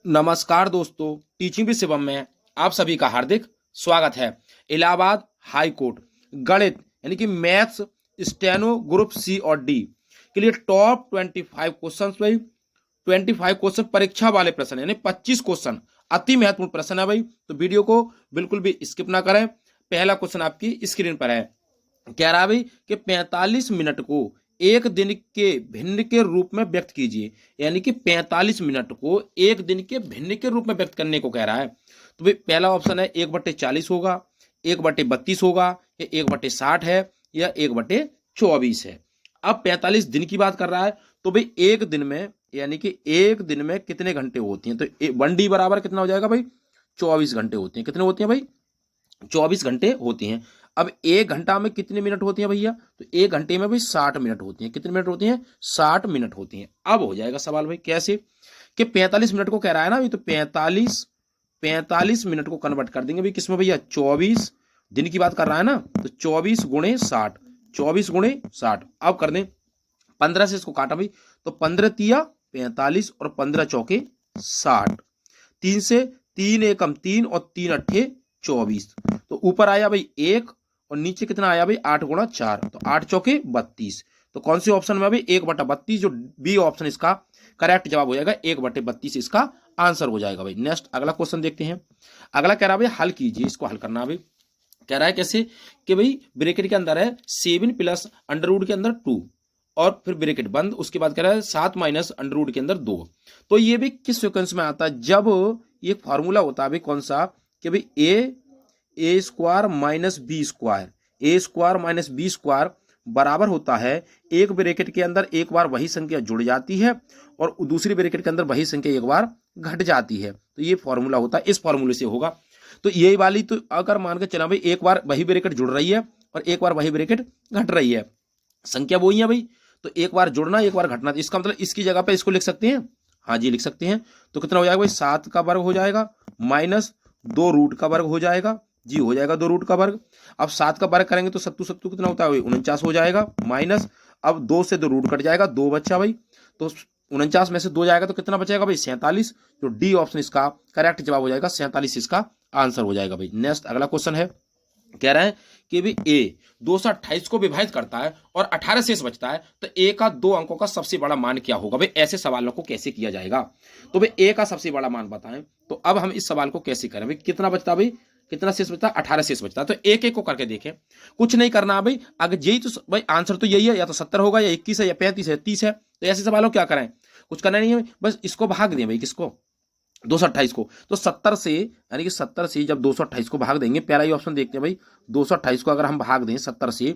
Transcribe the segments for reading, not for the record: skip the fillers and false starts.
नमस्कार दोस्तों, teaching with Shivam में आप सभी का हार्दिक स्वागत है। इलाहाबाद हाई कोर्ट गणित यानी कि मैथ्स स्टेनो ग्रुप सी और डी के लिए टॉप 25 क्वेश्चन भाई 25 क्वेश्चन परीक्षा वाले प्रश्न यानी 25 क्वेश्चन अति महत्वपूर्ण प्रश्न है भाई। तो वीडियो को बिल्कुल भी स्किप ना करें। पहला क्वेश्चन आपकी स्क्रीन पर है। कह रहा है भाई कि 45 मिनट को एक दिन के भिन्न के रूप में व्यक्त कीजिए, यानी कि 45 मिनट को एक दिन के भिन्न के रूप में व्यक्त करने को कह रहा है। तो भाई पहला ऑप्शन है 1/40 होगा, 1/32 होगा, या 1/60 है, या 1/24 है। अब 45 दिन की बात कर रहा है तो भाई एक दिन में यानी कि एक दिन में कितने घंटे होती हैं, तो 1D बराबर कितना हो जाएगा भाई 24 घंटे होती हैं। कितने होती हैं भाई 24 घंटे होती हैं। अब एक घंटा में कितने मिनट होती हैं भैया, तो एक घंटे में भाई 60 मिनट होती हैं। कितने मिनट होती हैं 60 मिनट होती हैं। अब हो जाएगा सवाल भाई कैसे कि 45 मिनट को कह रहा है ना भाई, तो 45 मिनट को कन्वर्ट कर देंगे भाई किसमें भैया 24 दिन की बात कर रहा है ना, तो 24 गुणे 60, 24 गुणे 60। अब कर दें 15 से इसको काटा भाई, तो 15 तिया 45 और 15 चौके 60, 3 से 3 एकम 3 और 3 अट्ठे 24। तो ऊपर आया भाई 1 और नीचे कितना आया भाई 8 गुणा 4, तो 8 चौके 32। तो कौन से ऑप्शन में भाई 1/32, जो बी ऑप्शन इसका करेक्ट जवाब हो जाएगा। 1/32 इसका आंसर हो जाएगा भाई। नेक्स्ट अगला क्वेश्चन देखते हैं। अगला कह रहा है भाई हल कीजिए, इसको हल करना भाई। कह रहा है कैसे कि भाई ब्रैकेट के अंदर है 7 प्लस अंडर रूट के अंदर 2 और फिर ब्रैकेट बंद, उसके बाद कह रहा है 7 माइनस अंडर रूट के अंदर 2। तो ये भी किस सीक्वेंस में आता है, जब ये फॉर्मूला होता है भाई कौन सा कि भाई ए स्क्वायर माइनस बी स्क्वायर, ए स्क्वायर माइनस बी स्क्वायर बराबर होता है एक ब्रैकेट के अंदर एक बार वही संख्या जुड़ जाती है और दूसरी ब्रैकेट के अंदर वही संख्या एक बार घट जाती है। तो ये फॉर्मूला होता है, इस फॉर्मूले से होगा। तो यही वाली, तो अगर मान के चला भाई एक बार वही ब्रैकेट जुड़ रही है और एक बार वही ब्रैकेट घट रही है, संख्या वही है भाई, तो एक बार जुड़ना एक बार घटना, इसका मतलब इसकी जगह पे इसको लिख सकते हैं। हाँ जी लिख सकते हैं। तो कितना हो जाएगा भाई 7 का वर्ग हो जाएगा माइनस 2 रूट का वर्ग हो जाएगा जी, हो जाएगा 2 रूट का वर्ग। अब 7 का वर्ग करेंगे तो 7 7 कितना होता है 49 हो जाएगा माइनस, अब 2 से 2 रूट कट जाएगा, 2 बचा भाई, तो 49 में से 2 जाएगा तो कितना बचेगा भाई 47। तो डी ऑप्शन इसका करेक्ट जवाब हो जाएगा, 47 इसका आंसर हो जाएगा भाई। नेक्स्ट अगला क्वेश्चन है। कह रहे हैं कि भी ए 228 को विभाजित करता है और 18 शेष बचता है, तो ए का 2 अंकों का सबसे बड़ा मान क्या होगा भाई। ऐसे सवालों को कैसे किया जाएगा, तो भाई ए का सबसे बड़ा मान बताएं। तो अब हम इस सवाल को कैसे करें भाई, कितना बचता भाई, कितना शेष बचता है 18 शेष बचता है। तो एक एक को करके देखें, कुछ नहीं करना भाई। अगर यही तो भाई आंसर तो यही है, या तो 70 होगा या 21 है या 35 है 30 है। तो ऐसे सवालों क्या करें, कुछ करना नहीं है, बस इसको भाग दें भाई किसको 228 को। तो 70 से यानी कि 70 से जब 228 को भाग देंगे, पहला ही ऑप्शन देखते हैं भाई 228 को अगर हम भाग दें 70 से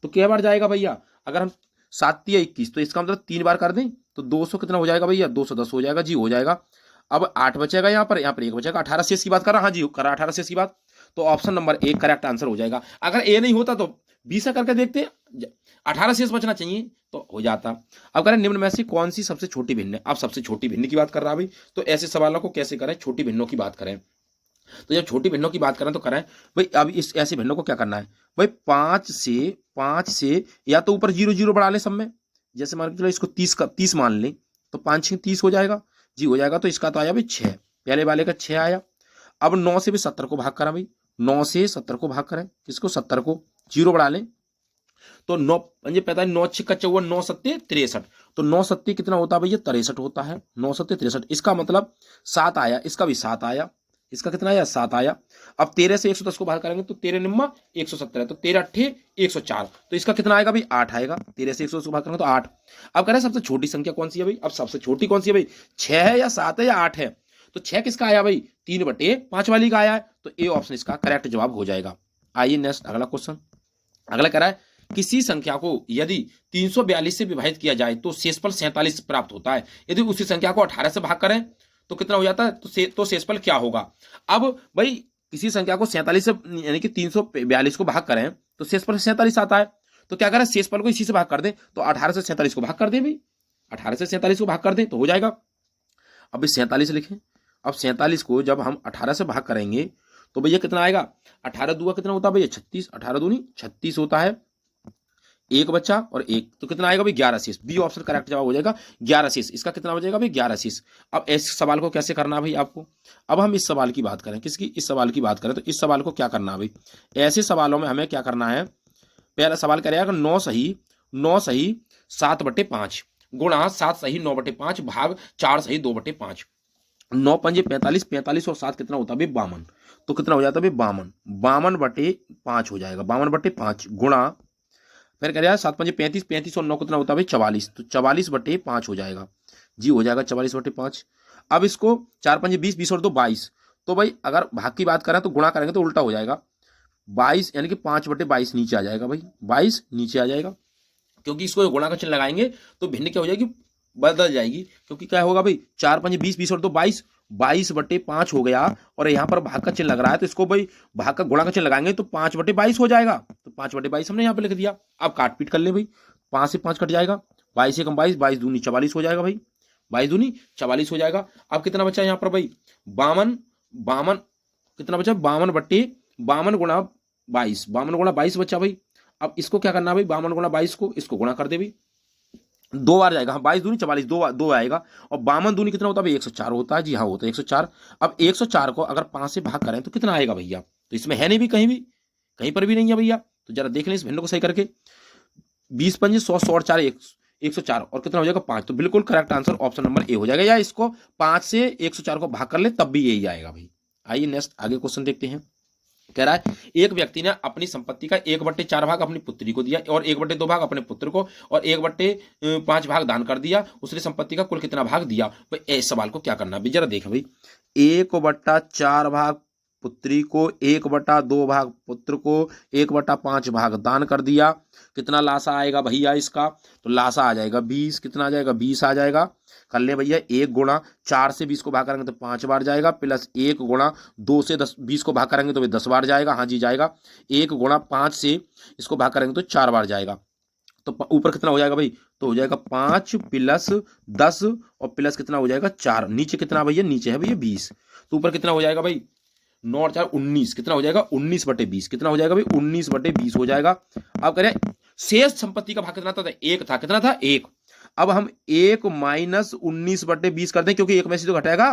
तो क्या बार जाएगा भैया, अगर हम 7 या 21 तो इसका मतलब 3 बार कर दें तो 200 कितना हो जाएगा भैया 210 हो जाएगा जी, हो जाएगा। अब 8 बचेगा यहाँ पर 1 बचेगा। 18 शेष की बात कर रहा, हाँ जी करा 18 शेष की बात, तो ऑप्शन नंबर 1 करेक्ट आंसर हो जाएगा। अगर ए नहीं होता तो 20 से करके देखते, 18 शेष बचना चाहिए तो हो जाता। अब करें निम्न में से कौन सी सबसे छोटी भिन्न है। अब सबसे छोटी भिन्न की बात कर रहा भाई, तो ऐसे सवालों को कैसे करें, छोटी भिन्नों की बात करें। तो जब छोटी भिन्नों की बात करें तो करें भाई, अब इस ऐसे भिन्नों को क्या करना है भाई, 5 से या तो ऊपर 0 0 बढ़ा ले सब में, जैसे मान के चलो इसको 30 का 30 मान ले, तो 5 6 30 हो जाएगा जी, हो जाएगा। तो इसका तो आया भाई 6, पहले वाले का 6 आया। अब 9 से भी 70 को भाग करा भाई, 9 से 70 को भाग करें, किसको 70 को 0 बढ़ा लें, तो 9 पंजे 45 9 6 54 9 सत्ते 63, तो 9 सत्ते कितना होता है भैया 63 होता है, 9 सत्ते 63। इसका मतलब 7 आया, इसका भी 7 आया, इसका कितना आया 7 आया। अब 13 से 110 को बाहर करेंगे तो 13 निम्मा 170 है, तो 13 अट्ठे 104, तो इसका कितना आएगा भाई 8 आएगा। 13 से 110 को बाहर करेंगे तो 8। अब कह रहे हैं सबसे छोटी संख्या कौन सी है भाई, अब सबसे छोटी कौन सी है भाई 6 है या 7 है या 8 है, तो 6 किसका आया भाई 3/5 वाली का आया है, तो ए ऑप्शन इसका करेक्ट जवाब हो जाएगा। आइए नेक्स्ट अगला क्वेश्चन। अगला कह रहा है किसी संख्या को यदि 342 से विभाजित किया जाए तो शेषफल 47 प्राप्त होता है। यदि उसी संख्या को 18 से भाग करें तो कितना हो जाता है, तो शेषफल क्या होगा। अब भाई किसी संख्या को 47 से यानी कि 342 को भाग करें तो शेषफल 47 आता है, तो क्या करें शेषफल को इसी से भाग कर दें, तो 18 से 47 को भाग कर दें भाई, 18 से 47 को भाग कर दें तो हो जाएगा। अब 47 लिखें। अब 47 को जब हम 18 से भाग करेंगे तो भैया कितना आएगा, 18 दूगा कितना होता है भैया 36, 18 दूनी 36 होता है। एक बच्चा और एक, तो कितना आएगा भाई 11 शेष। बी ऑप्शन करेक्ट जवाब हो जाएगा 11 शेष। इसका कितना हो जाएगा भाई 11 शेष। अब इस सवाल को कैसे करना है भाई आपको, अब हम इस सवाल की बात करें, किसकी, इस सवाल की बात करें, तो इस सवाल को क्या करना है भाई, ऐसे सवालों में हमें क्या करना है, पहला सवाल करेगा 9 सही 7/5 गुणा 7 सही 9/5 भाग 4 सही 2/5। 9 पंजे 45, 45 और 7 कितना होता है भाई 52। तो कितना हो जाता है भाई 52, 52/5 हो जाएगा, 52/5 गुणा, फिर कह रहा है 7 पंजे 35, 35 और 9 कितना होता है भाई 44, तो 44/5 हो जाएगा जी, हो जाएगा 44/5। अब इसको 4 पंजे 20, 20 और 2 22, तो भाई अगर भाग की बात करें तो गुणा करेंगे तो उल्टा हो जाएगा, 22 यानी कि 5/22 नीचे आ जाएगा भाई, 22 नीचे आ जाएगा, क्योंकि इसको गुणा का चिन्ह लगाएंगे तो भिन्न क्या हो जाएगी, बदल जाएगी, क्योंकि क्या होगा भाई 4 पंजे 20, 20 और 2 22, 22/5 हो गया, और यहाँ पर भाग का चिन्ह लग रहा है तो इसको भाई भाग का गुणा का चिन्ह लगाएंगे तो 5/22 हो जाएगा, तो 5/22 हमने यहाँ पे लिख दिया। अब काट पीट कर ले भाई, 5 से 5 कट जाएगा, 22 से कम 22, 22 दूनी 44 हो जाएगा भाई, 22 दूनी 44 हो जाएगा। अब कितना बचा यहाँ पर भाई 52, 52 कितना बचा 52/52 गुणा 22, 52 × 22 बचा भाई। अब इसको क्या करना है भाई 52 × 22 को इसको गुणा कर दे भाई, 2 बार जाएगा, हाँ 22 दूनी 44, दो आएगा, और 52 दूनी कितना होता है भाई 104 होता है जी, हाँ होता है 104। अब 104 को अगर 5 से भाग करें तो कितना आएगा भैया, तो इसमें है नहीं भी, कहीं पर भी नहीं है भैया, तो जरा देख लें इस भिन्न को सही करके, 20 पंजे 100, 100 और 4 104 और कितना हो जाएगा 5, तो बिल्कुल correct answer option number A हो जाएगा, या इसको 5 से 104 को भाग कर ले तब भी यही आएगा भाई। आइए नेक्स्ट आगे क्वेश्चन देखते हैं। कह रहा है एक व्यक्ति ने अपनी संपत्ति का 1/4 भाग अपनी पुत्री को दिया और 1/2 भाग अपने पुत्र को और 1/5 भाग दान कर दिया, उसने संपत्ति का कुल कितना भाग दिया भाई, इस सवाल को क्या करना है जरा देखें भाई, 1/4 भाग पुत्री को, 1/2 भाग पुत्र को, 1/5 भाग दान कर दिया, कितना लासा आएगा भैया इसका, तो लासा आ जाएगा 20, कितना आ जाएगा 20 आ जाएगा, कर ले भैया 1 गुणा 4 से 20 को भाग करेंगे तो 5 बार जाएगा, प्लस 1 गुणा 2 से 20 को भाग करेंगे तो 10 बार जाएगा, हाँ जी जाएगा, 1 गुणा 5 से इसको भाग करेंगे तो 4 बार जाएगा, तो ऊपर कितना हो जाएगा भाई, तो हो जाएगा 5 प्लस 10 और प्लस कितना हो जाएगा 4, नीचे कितना भैया, नीचे है भैया 20, तो ऊपर कितना हो जाएगा भाई 9 और 4 19, कितना हो जाएगा 19/20, कितना हो जाएगा भाई 19/20 हो जाएगा। अब करें शेष संपत्ति का भाग कितना था, एक था, कितना था 1, अब हम 1 माइनस 19/20 कर दें, क्योंकि 1 में से तो घटाएगा,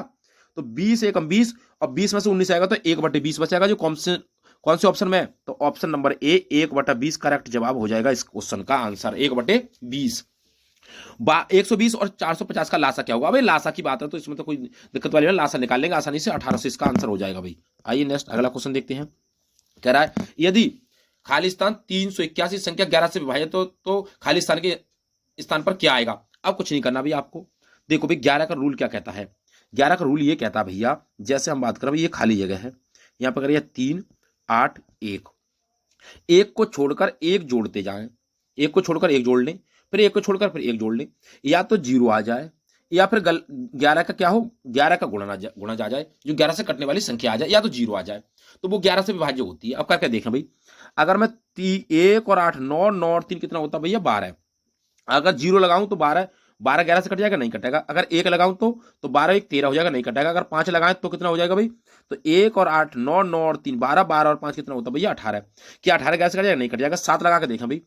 तो 20 1 20 और 20 में से 19 आएगा तो 1/20 बचेगा, जो कौन से ऑप्शन में, तो ऑप्शन नंबर ए 1/20 करेक्ट जवाब हो जाएगा इस क्वेश्चन का आंसर 1/20। 120 और 450 का लासा क्या होगा भाई, लासा की बात है तो इसमें तो कोई दिक्कत वाली नहीं, लासा निकाल लेंगे आसानी से, 18 से इसका आंसर हो जाएगा भाई। आइए नेक्स्ट अगला क्वेश्चन देखते हैं। कह रहा है यदि खाली स्थान 381 संख्या 11 से विभाजित तो खाली स्थान के स्थान पर क्या आएगा। अब कुछ नहीं करना भाई आपको, देखो भाई 11 का रूल क्या कहता है, 11 का रूल ये कहता है भैया, जैसे हम बात करें भाई ये खाली जगह है, यहां पर करिए 3 8 1, एक को छोड़कर एक जोड़ते जाएं, एक को छोड़कर एक जोड़ लें, फिर एक को छोड़कर फिर एक जोड़ लें, या तो 0 आ जाए या फिर 11 का क्या हो, 11 का गुणा जा जाए, जो 11 से कटने वाली संख्या आ जाए, या तो 0 आ जाए, तो वो 11 से विभाज्य होती है। अब करके देखें भाई, अगर मैं 1 और 8 9 9 और 3 कितना होता है भैया 12, अगर 0 लगाऊं तो 12 11 से कट जाएगा, नहीं कटेगा, अगर 1 लगाऊं तो 12 1 13 हो जाएगा, नहीं कटेगा, अगर 5 लगाएं तो कितना हो जाएगा भाई, तो 1 और 8 9 9 और 3 12 12 और 5 कितना होता है भैया 18, क्या 18 11 से कट जाएगा, नहीं कट जाएगा, 7 लगा के देखा भाई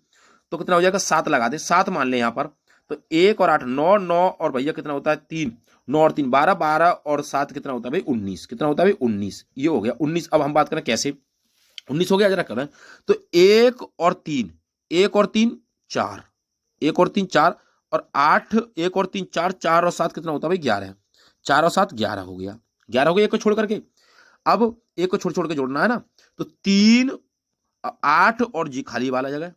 तो कितना हो जाएगा, 7 लगा दे, 7 मान ले यहाँ पर, तो 1 और 8 9 9 और भैया कितना होता है 3 9 और 3 12 12 और 7 कितना होता है भाई 19, कितना होता है भाई 19, ये हो गया 19। अब हम बात करें कैसे 19 हो गया जरा करें, तो 1 और 3 4, 1 और 3 4 और 8 1 और 3 4 4 और 7 कितना होता है भाई 11, 4 और 7 11 हो गया, 11 हो गया एक को छोड़ करके। अब एक को छोड़ के जोड़ना है ना, तो 3 8 और जी खाली वाला जगह,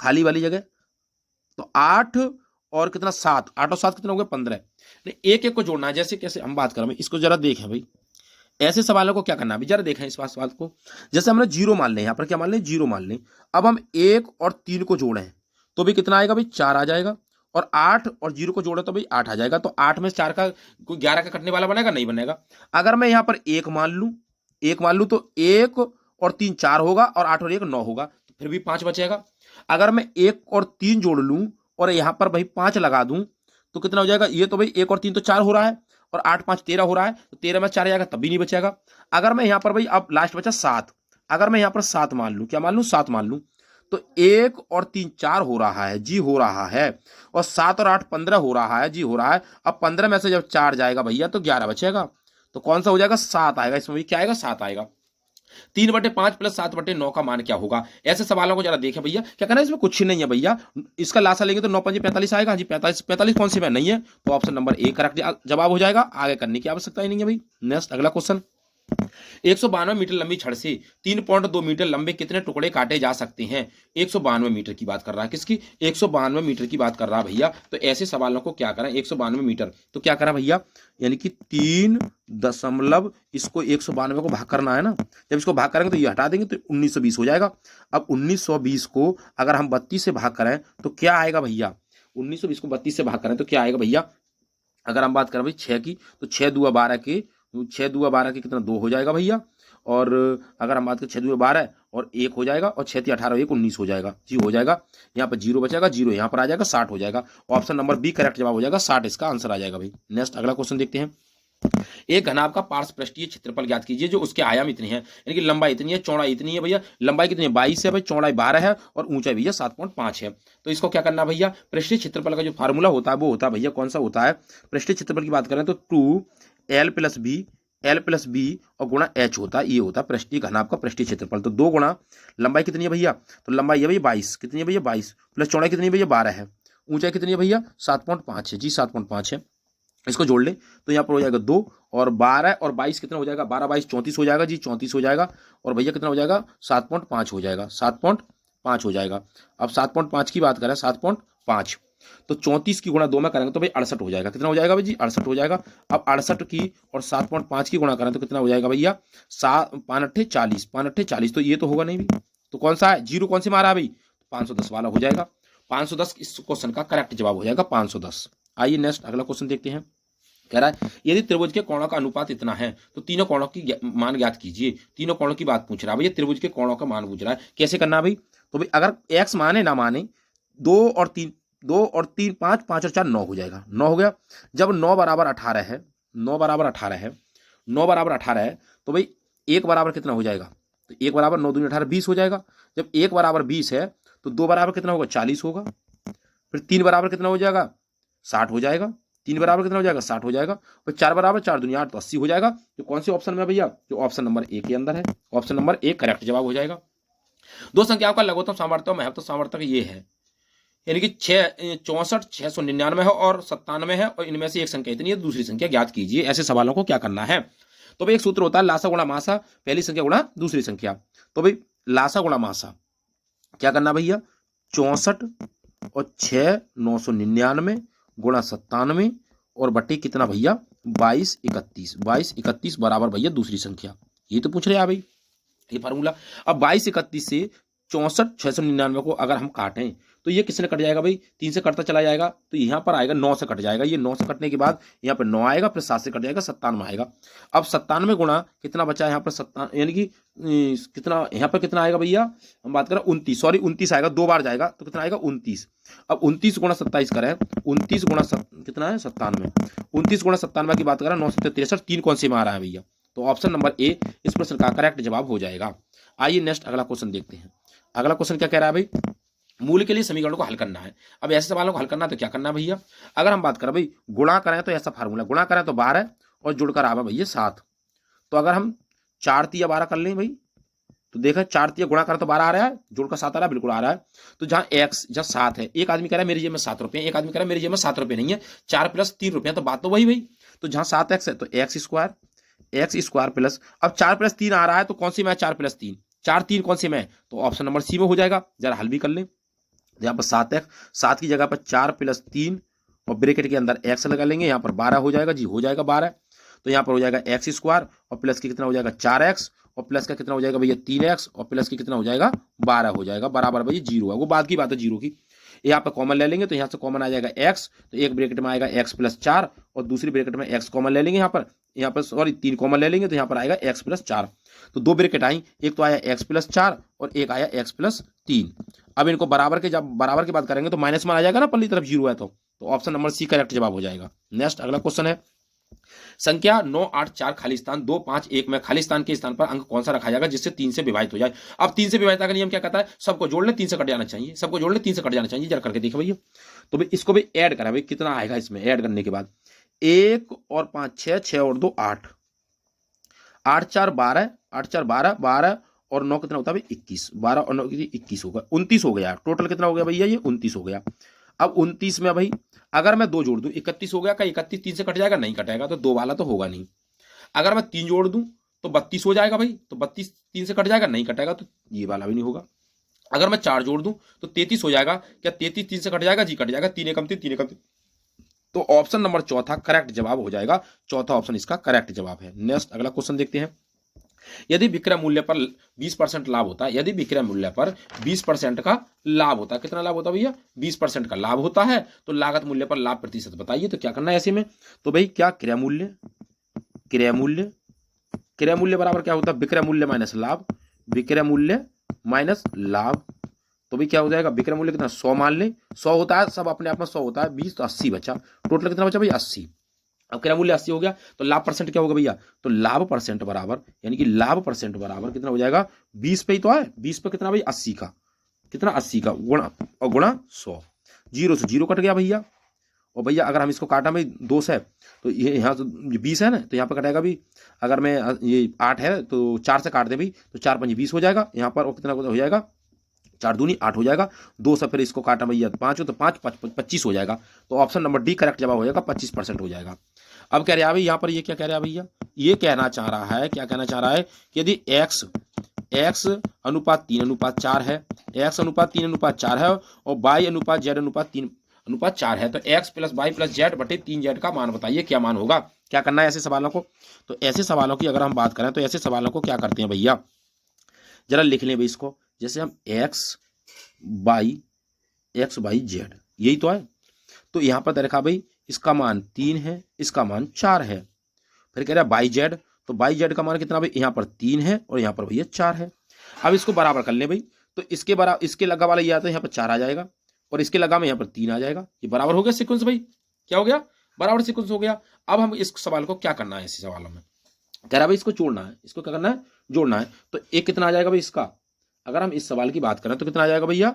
खाली वाली जगह, तो 8 और कितना 7, 8 और 7 कितना हो गया 15, एक एक को जोड़ना है, जैसे कैसे हम बात करें इसको जरा देखें भाई, ऐसे सवालों को क्या करना है जरा देखें इस सवाल को, जैसे हमने 0 मान लें, यहां पर क्या मान लें 0 मान लें, अब हम 1 और 3 को जोड़ें तो भी कितना आएगा भाई 4 आ जाएगा, और 8 और 0 को जोड़े तो भाई 8 आ जाएगा, तो 8 में 4 का कोई 11 का कटने वाला बनेगा, नहीं बनेगा। अगर मैं यहां पर 1 मान लूं तो 1 और 3 4 होगा और 8 और 1 9 होगा, तो फिर भी 5 बचेगा। अगर मैं 1 और 3 जोड़ लूं और यहां पर भाई 5 लगा दूं तो कितना हो जाएगा, ये तो भाई 1 और 3 तो 4 हो रहा है और 8 5 13 हो रहा है, तो 13 में 4 जाएगा तब भी नहीं बचेगा। अगर मैं यहां पर भाई अब लास्ट बचा 7, अगर मैं यहां पर 7 मान लूं, क्या मान लूं 7 मान लूं, तो 1 और 3 4 हो रहा है जी, हो रहा है। और 7 और 8 15 हो रहा है जी, हो रहा है। अब 15 में से जब 4 जाएगा भैया तो 11 बचेगा। तो कौन सा हो जाएगा? 7 आएगा। इसमें भी क्या आएगा? 7 आएगा। 3/5 प्लस 7/9 का मान क्या होगा? ऐसे सवालों को जरा देखें भैया। क्या करना है? इसमें कुछ नहीं है भैया। इसका लासा लेंगे तो 9 5 45 आएगा जी। 45 45 कौन सी में नहीं है, तो ऑप्शन नंबर ए करेक्ट जवाब हो जाएगा। आगे करने की आवश्यकता ही नहीं है भाई। नेक्स्ट अगला क्वेश्चन। 192 मीटर लंबी छड़ से 3.2 मीटर लंबे कितने टुकड़े काटे जा सकते हैं? 192 मीटर की बात कर रहा है। किसकी? 192 मीटर की बात कर रहा है भैया। तो ऐसे सवालों को क्या करें? 192 मीटर तो क्या करा भैया, यानी कि 3 दशमलव इसको 192 को भाग करना है ना। जब इसको भाग करेंगे तो ये हटा देंगे तो 1920 हो जाएगा। अब 1920 को अगर हम 32 से भाग करें तो क्या आएगा भैया? 1920 को 32 से भाग करें तो क्या आएगा भैया? अगर हम बात करें भाई 6 की, तो 6 दूआ 12 के, 6 दूआ 12 के कितना 2 हो जाएगा भैया। और अगर हम बात करें 6 दूआ 12 और 1 हो जाएगा, और 6 3 18 1 19 हो जाएगा जी, हो जाएगा। यहाँ पर 0 बचेगा, 0 यहाँ पर आ जाएगा, 60 हो जाएगा। ऑप्शन नंबर बी करेक्ट जवाब हो जाएगा, 60 इसका आंसर आ जाएगा भाई। नेक्स्ट अगला क्वेश्चन देखते हैं। एक घनाभ का पार्श्वपृष्ठीय क्षेत्रफल ज्ञात कीजिए जो उसके आयाम इतने हैं, यानी कि लंबाई इतनी है, चौड़ाई इतनी है भैया। लंबाई कितनी है? 22 है भाई, चौड़ाई 12 है, और ऊंचाई भैया 7.5 है। तो इसको क्या करना भैया? पृष्ठीय क्षेत्रफल का जो फार्मूला होता है वो होता है भैया, कौन सा होता है? पृष्ठीय क्षेत्रफल की बात करें तो 2l+b और गुणा h होता है। ये होता है पृष्ठीय घनाभ का पृष्ठीय क्षेत्रफल। तो 2 गुणा लंबाई कितनी है भैया? तो लंबाई है भैया 22, कितनी है भैया? 22 प्लस चौड़ाई कितनी है भैया? 12 है। ऊंचाई कितनी है भैया? 7.5 है जी, 7.5 है। इसको जोड़ ले तो यहाँ पर हो जाएगा 2 और 12 और 22 कितना हो जाएगा? 12 22 34 हो जाएगा जी, 34 हो जाएगा। और भैया कितना हो जाएगा? 7.5 हो जाएगा, 7.5 हो जाएगा। अब 7.5 की बात करें, 7.5 तो 34 की गुणा 2 में करेंगे तो भाई 68 हो जाएगा। कितना हो जाएगा भाई जी? 68 हो जाएगा। अब 68 की और 7.5 की गुणा करें तो कितना हो जाएगा भैया? 5 8 40। तो ये तो होगा नहीं भी, तो कौन सा है? 0 कौन से मारा है भाई? 510 वाला हो जाएगा। 510 इस क्वेश्चन का करेक्ट जवाब हो जाएगा, 510। आइए नेक्स्ट अगला क्वेश्चन देखते हैं। कह रहा है यदि त्रिभुज के कोणों का अनुपात इतना है तो तीनों कोणों की मान ज्ञात कीजिए। तीनों कोणों की बात पूछ रहा है भैया, त्रिभुज के कोणों का मान पूछ रहा है। कैसे करना भाई? तो भाई अगर x माने ना माने, 2 और 3 5 5 और 4 9 हो जाएगा। 9 हो गया। जब 9 बराबर 18 है, 9 बराबर 18 है, 9 बराबर 18 है, तो भाई 1 बराबर कितना हो जाएगा? तो 1 बराबर 9 दूनी 18 20 हो जाएगा। जब 1 बराबर 20 है तो 2 बराबर कितना होगा? 40 होगा। फिर 3 बराबर कितना हो जाएगा? 60 हो जाएगा। 3 बराबर कितना हो जाएगा? 60 हो जाएगा। फिर 4 बराबर 4 दूनी 8 तो 80 हो जाएगा। जो कौन से ऑप्शन में है भैया? जो ऑप्शन नंबर ए के अंदर है। ऑप्शन नंबर ए करेक्ट जवाब हो जाएगा। दो संख्याओं का लघुत्तम सामर्थ्य और महत्तम सामर्थ्य ये है, यानी कि 64 699 है और 97 है, और इनमें से एक संख्या इतनी है, दूसरी संख्या ज्ञात कीजिए। ऐसे सवालों को क्या करना है? तो भाई एक सूत्र होता है लासा गुणा मासा, पहली संख्या गुणा दूसरी संख्या। तो भाई लासा गुणा मासा क्या करना भैया? 64 और 6 999 गुणा 97 और बटे कितना भैया? 22 31। 22 31 बराबर भैया दूसरी संख्या। ये तो पूछ रहे हैं भाई, ये फार्मूला। अब 22 31 से 64 699 को अगर हम काटें तो ये किसने कट जाएगा भाई? 3 से कटता चला जाएगा, तो यहाँ पर आएगा 9 से कट जाएगा। ये 9 से कटने के बाद यहाँ पर 9 आएगा, फिर 7 से कट जाएगा, 97 आएगा। अब 97 गुणा कितना बचा यहाँ पर? 97 यानी कि कितना यहाँ पर कितना आएगा भैया? हम बात करें 29, सॉरी 29 आएगा, 2 बार जाएगा तो कितना आएगा? 29। अब 29 गुणा 27 करें, 29 गुणा कितना है? 97। 29 गुणा 97 की बात करें, 9 7 63, 3 कौन से में आ रहा है भैया? तो ऑप्शन नंबर ए इस प्रश्न का करेक्ट जवाब हो जाएगा। आइए नेक्स्ट अगला क्वेश्चन देखते हैं। अगला क्वेश्चन क्या कह रहा है भाई? मूल के लिए समीकरणों को हल करना है। अब ऐसे सवालों को हल करना है तो क्या करना है भैया? अगर हम बात करें भाई गुणा करें तो ऐसा फार्मूला, गुणा करें तो 12 और जुड़कर आवा भैया 7। तो अगर हम 4 3 12 कर लें भाई, तो देखा 4 3 गुणा करें तो 12 आ रहा है, जुड़कर 7 आ रहा है, बिल्कुल आ रहा है। तो जहाँ x जहाँ 7 है, एक आदमी कह रहा है मेरी जेब में 7 रुपये, एक आदमी कह रहा है मेरी जेब में 7 रुपये नहीं है, 4 + 3 रुपये, तो बात तो वही भाई। तो जहाँ 7x है तो x स्क्वायर प्लस, अब 4 + 3 आ रहा है तो कौन सी में है? 4 + 3, 4 3 कौन सी में है? तो ऑप्शन नंबर सी में हो जाएगा। जरा हल भी कर लें। यहाँ पर 7x, 7 की जगह पर 4 + 3 और ब्रैकेट के अंदर x लगा लेंगे, यहाँ पर 12 हो जाएगा जी, हो जाएगा 12। तो यहाँ पर हो जाएगा x स्क्वायर और प्लस के कितना हो जाएगा? 4x और प्लस का कितना हो जाएगा भैया? 3x और प्लस के कितना हो जाएगा? 12 हो जाएगा, बराबर भैया 0 है। वो बाद की बात है 0 की। यहाँ पर कॉमन ले लेंगे तो यहाँ से कॉमन आ जाएगा x, तो एक ब्रैकेट में आएगा x + 4 और दूसरी ब्रैकेट में x कॉमन ले लेंगे। यहाँ पर सॉरी 3 कॉमन ले लेंगे तो यहाँ पर आएगा x + 4। तो 2 ब्रैकेट आई, एक तो आया x + 4 और एक आया x + 3। अब इनको बराबर के जब बराबर की बात करेंगे तो माइनस में आ जाएगा ना, पल्ली तरफ 0 है तो ऑप्शन नंबर सी करेक्ट जवाब हो जाएगा। नेक्स्ट अगला क्वेश्चन है। संख्या 9 8 4 खाली स्थान 2 5 1 में खाली स्थान के स्थान पर अंक कौन सा रखा जाएगा जिससे 3 से विभाजित हो जाए। अब 3 से विभाजित का नियम क्या कहता है, सबको जोड़ ले 3 से कट जाना चाहिए, सबको जोड़ ले 3 से कट जाना चाहिए। जरा करके देखो भैया, तो भाई इसको भी ऐड करा भाई, कितना आएगा इसमें ऐड करने के बाद 1 और 5 6, 6 और 2 8, 8 4 12, 8 4 12, 12 और 9 कितना होता है भाई 21, 12 और 9 21 होगा, 29 हो गया। टोटल कितना हो गया भैया, ये 29 हो गया। अब 29 में भाई अगर मैं 2 जोड़ दूं 31 हो गया, का 31 3 से कट जाएगा, नहीं कटेगा, तो 2 वाला तो होगा नहीं। अगर मैं 3 जोड़ दूं तो 32 हो जाएगा भाई, तो 32 3 से कट जाएगा, नहीं कटेगा, तो ये वाला भी नहीं होगा। अगर मैं 4 जोड़ दूं तो 33 हो जाएगा, क्या 33 3 से कट जाएगा, जी कट जाएगा, 3 एकम 3, 3 एकम 3। तो ऑप्शन नंबर चौथा करेक्ट जवाब हो जाएगा, चौथा ऑप्शन इसका करेक्ट जवाब है। नेक्स्ट अगला क्वेश्चन देखते हैं। यदि विक्रय मूल्य पर 20% लाभ होता है, यदि विक्रय मूल्य पर 20% का लाभ होता है, कितना लाभ होता है भैया, 20% का लाभ होता है, तो लागत मूल्य पर लाभ प्रतिशत बताइए। तो क्या करना है ऐसे में, तो भाई क्या क्रय मूल्य, क्रय मूल्य, क्रय मूल्य बराबर क्या होता है, विक्रय मूल्य माइनस लाभ, विक्रय मूल्य माइनस लाभ। तो भाई क्या हो जाएगा, विक्रय मूल्य कितना 100 मान ले, 100 होता है, सब अपने आप में 100 होता है, 20 तो 80 बचा, टोटल कितना बचा भाई 80। अब क्रय मूल्य 80 हो गया, तो लाभ परसेंट क्या होगा भैया, तो लाभ परसेंट बराबर, यानी कि लाभ परसेंट बराबर कितना हो जाएगा, 20 पे ही तो है, 20 पे कितना भाई 80 का, कितना 80 का गुणा और गुणा 100, 0 से 0 कट गया भैया। और भैया अगर हम इसको काटा भाई 2 से, तो ये यहाँ तो 20 है ना, तो यहाँ पर कटेगा भी, अगर मैं ये 8 है तो 4 से काट दे भाई, तो 4 5 20 हो जाएगा यहाँ पर, और कितना हो जाएगा 4 दूनी 8 हो जाएगा, 2 से फिर इसको काटा भैया 5 हो, तो 5 25 हो जाएगा। तो ऑप्शन नंबर डी करेक्ट जवाब हो जाएगा, 25% हो जाएगा। अब कह रहा है भाई यहाँ पर, ये क्या कह रहा है भैया, ये कहना चाह रहा है, क्या कहना चाह रहा है कि यदि x अनुपात 3:4 है, x अनुपात 3:4 है और y अनुपात z अनुपात 3:4 है, तो x plus Y plus Z बटे 3z का मान बताइए, क्या मान होगा। क्या करना है ऐसे सवालों को, तो ऐसे सवालों की अगर हम बात करें तो ऐसे सवालों को क्या करते हैं भैया, जरा लिख लें भाई इसको, जैसे हम x बाई जेड, यही तो है, तो यहाँ पर देखा भाई इसका मान 3 है, इसका मान 4 है, फिर कह रहा है बाई जेड, तो बाई जेड का मान कितना भाई, यहाँ पर 3 है और यहाँ पर भैया 4 है। अब इसको बराबर कर ले भाई, तो इसके बराबर इसके लगा वाला ये आता है, यहाँ पर 4 आ जाएगा और इसके लगा में यहाँ पर 3 आ जाएगा, ये बराबर हो गया सीक्वेंस भाई, क्या हो गया, बराबर सीक्वेंस हो गया। अब हम इस सवाल को क्या करना है, ऐसे सवालों में कह रहा भाई इसको जोड़ना है, इसको क्या करना है, जोड़ना है। तो एक कितना आ जाएगा भाई इसका, अगर हम इस सवाल की बात करें तो कितना आ जाएगा भैया,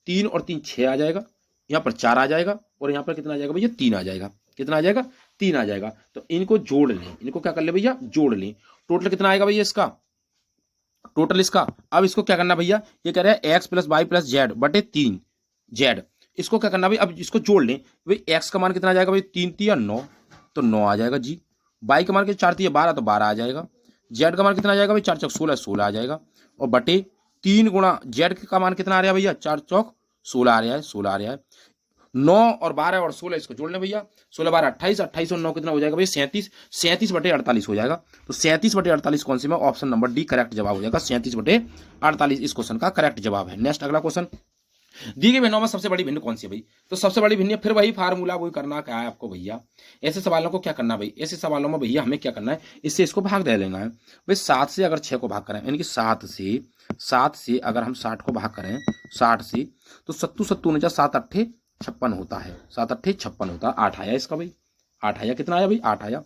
3 और 3 6 आ जाएगा, यहाँ पर 4 आ जाएगा और यहाँ पर कितना आ जाएगा भैया 3 आ जाएगा, कितना आ जाएगा 3 आ जाएगा। तो इनको जोड़ लें, इनको क्या कर ले भैया, जोड़ लें, टोटल कितना आएगा भैया इसका, टोटल इसका। अब इसको क्या करना भैया, ये कह रहा है x plus Y plus Z बटे 3 जेड, इसको क्या करना भाई, अब इसको जोड़ लें भाई, x का मान कितना आ जाएगा भाई 3 3 9, तो 9 आ जाएगा जी, y का मान के 4 3 12, तो 12 आ जाएगा, z का मान कितना आ जाएगा भाई 4 चौक 16, 16 आ जाएगा, और बटे 3 गुणा z का मान कितना आ रहा है भैया 4 चौक 16 आ रहा है, 16 आ रहा है। 9 और 12 और 16 इसको जोड़ लें भैया, 16 12 28, 28 और 9 कितना हो जाएगा भैया 37, 37 बटे 48 हो जाएगा। तो 37 बटे 48 कौन सी में, ऑप्शन नंबर डी करेक्ट जवाब हो जाएगा, 37 बटे 48 इस क्वेश्चन का करेक्ट जवाब है। नेक्स्ट अगला क्वेश्चन, दी गई भिन्नों में सबसे बड़ी भिन्न कौन सी है भाई, तो सबसे बड़ी भिन्न फिर वही फार्मूला, वही करना क्या है आपको भैया, ऐसे सवालों को क्या करना भाई, ऐसे सवालों में भैया हमें क्या करना है, इससे इसको भाग दे लेना है भाई। 7 से अगर 6 को भाग करें, यानी कि 7 से अगर हम 60 को भाग करें 60 से, तो 7 7 7 8 56 होता है, 7 8 56 होता है, 8 आया इसका भाई, 8 आया, कितना आया भाई 8 आया,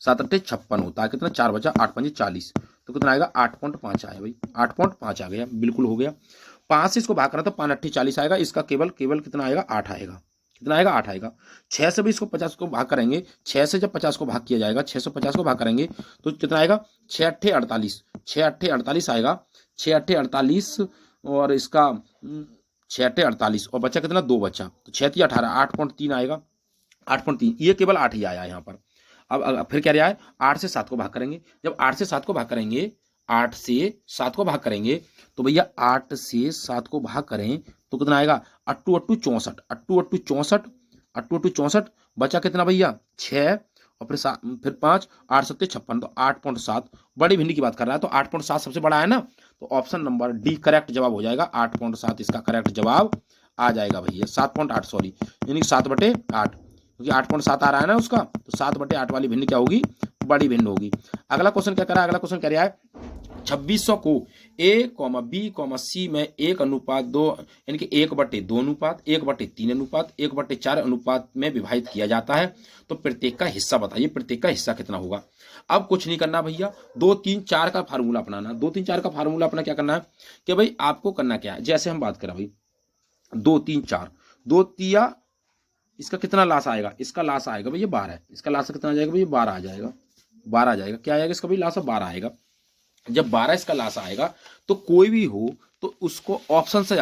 7 8 56 होता है, कितना 4 बचा 8 5 40, तो कितना आएगा 8.5 आया भाई, 8.5 आ गया, बिल्कुल हो गया। 5 से इसको भाग करा तो 5 8 40 आएगा, इसका केवल कितना आएगा 8 आएगा, कितना आएगा 8 आएगा। 6 से भी इसको 50 को भाग करेंगे, 6 से जब 50 को भाग किया जाएगा, 650 को भाग करेंगे तो कितना आएगा 6 8 48, 6 8 48 आएगा, 6 8 48 और इसका 6 8 48 और बचा कितना 2 बचा, तो 6 3 18, 8.3 आएगा, 8.3, ये केवल 8 ही आया यहाँ पर। अब फिर क्या रहा है, 8 से 7 को भाग करेंगे, जब 8 से 7 को भाग करेंगे, 8 से 7 को भाग करेंगे तो भैया 8 से 7 को भाग करें तो कितना आएगा 8 8 64, 8 8 64, 8 8 64, बचा कितना भैया 6 और फिर 5, 8 7 56, तो 8.7 बड़ी भिन्न की बात कर रहा है, तो 8.7 सबसे बड़ा है ना, तो ऑप्शन नंबर डी करेक्ट जवाब हो जाएगा, 8.7 इसका करेक्ट जवाब आ जाएगा भैया, 7.8 सॉरी, यानी 7 बटे 8, क्योंकि 8.7 आ रहा है ना उसका, तो 7 बटे 8 वाली भिन्न क्या होगी, बड़ी भिन्न होगी। अगला क्वेश्चन क्या कर रहा है, अगला क्वेश्चन कह रहा है 2600 को A,B,C में 1:2 यानी कि 1/2 अनुपात, 1/3 अनुपात, 1/4 अनुपात में विभाजित किया जाता है। तो प्रत्येक का हिस्सा बताइए, प्रत्येक का हिस्सा कितना होगा। अब कुछ नहीं करना भैया, 2 3 4 का फार्मूला अपनाना। 2 3 4 का फार्मूला अपना क्या करना है कि भाई आपको करना क्या है, जैसे हम बात करें भाई 2 3 4, 2 तिया इसका कितना लास आएगा, इसका लास आएगा भैया 12, इसका लास कितना आ जाएगा भैया 12 आ जाएगा, 12 आ जाएगा। क्या आएगा इसका भाई लास 12 आएगा। जब 12 इसका लास आएगा तो कोई भी हो तो उसको ऑप्शन से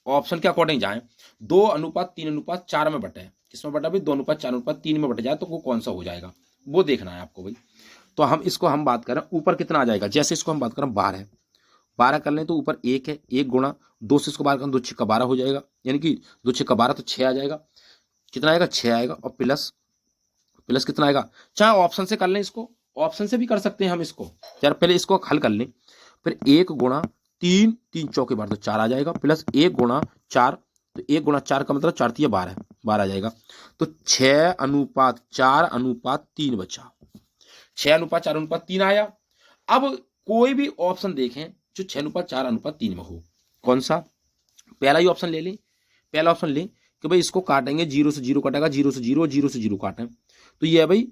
ऑप्शन के अकॉर्डिंग जाए, 2:3:4 में बटे, किसमें बटा भाई 2:4:3 में बट जाए तो वो कौन सा हो जाएगा वो देखना है आपको भाई। तो हम इसको हम बात करें ऊपर कितना आ जाएगा, जैसे इसको हम बात करें 12 कर लें तो ऊपर 1 है, 1 गुणा 2 से इसको बाहर करें 2 6 12 हो जाएगा, यानी कि 2 6 12 तो 6 आ जाएगा, कितना आएगा 6 आएगा। और प्लस प्लस कितना आएगा, चाहे ऑप्शन से कर लें, इसको ऑप्शन से भी कर सकते हैं हम इसको। यार पहले इसको हल कर लें, फिर 1 गुणा 3, 3 चौके 12 तो 4 आ जाएगा, प्लस 1 गुणा 4, तो 1 गुणा 4 का मतलब 4 तिया 12, 12 आ जाएगा। तो 6:4:3 बचा, 6:4:3 आया। अब कोई भी ऑप्शन देखें जो 6:4:3 में हो, कौन सा, पहला ही ऑप्शन ले लें, पहला ऑप्शन लें कि भाई इसको काटेंगे, 0 से 0 कटेगा, 0 से 0, 0 से 0 काटें तो ये है भाई,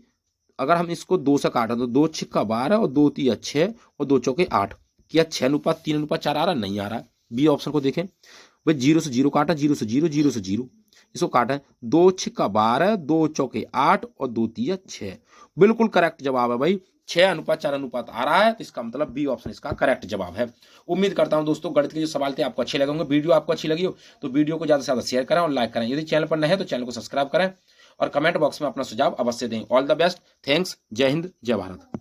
अगर हम इसको 2 से काटें तो 2 6 12 और 2 3 6 और 2 चौके 8, क्या 6:3:4 आ रहा, नहीं आ रहा। बी ऑप्शन को देखें भाई, 0 से 0 काटा, 0 से 0, 0 से 0, इसको काटें 2 6 12, 2 चौके 8 और 2 3 6, बिल्कुल करेक्ट जवाब है भाई, 6:4 आ रहा है। तो इसका मतलब बी ऑप्शन इसका करेक्ट जवाब है। उम्मीद करता हूं दोस्तों गणित के जो सवाल थे आपको अच्छे लगे होंगे। वीडियो आपको अच्छी लगी हो तो वीडियो को ज्यादा से ज्यादा शेयर करें और लाइक करें। यदि चैनल पर नए हैं तो चैनल को सब्सक्राइब करें और कमेंट बॉक्स में अपना सुझाव अवश्य दें। ऑल द बेस्ट, थैंक्स, जय हिंद, जय भारत।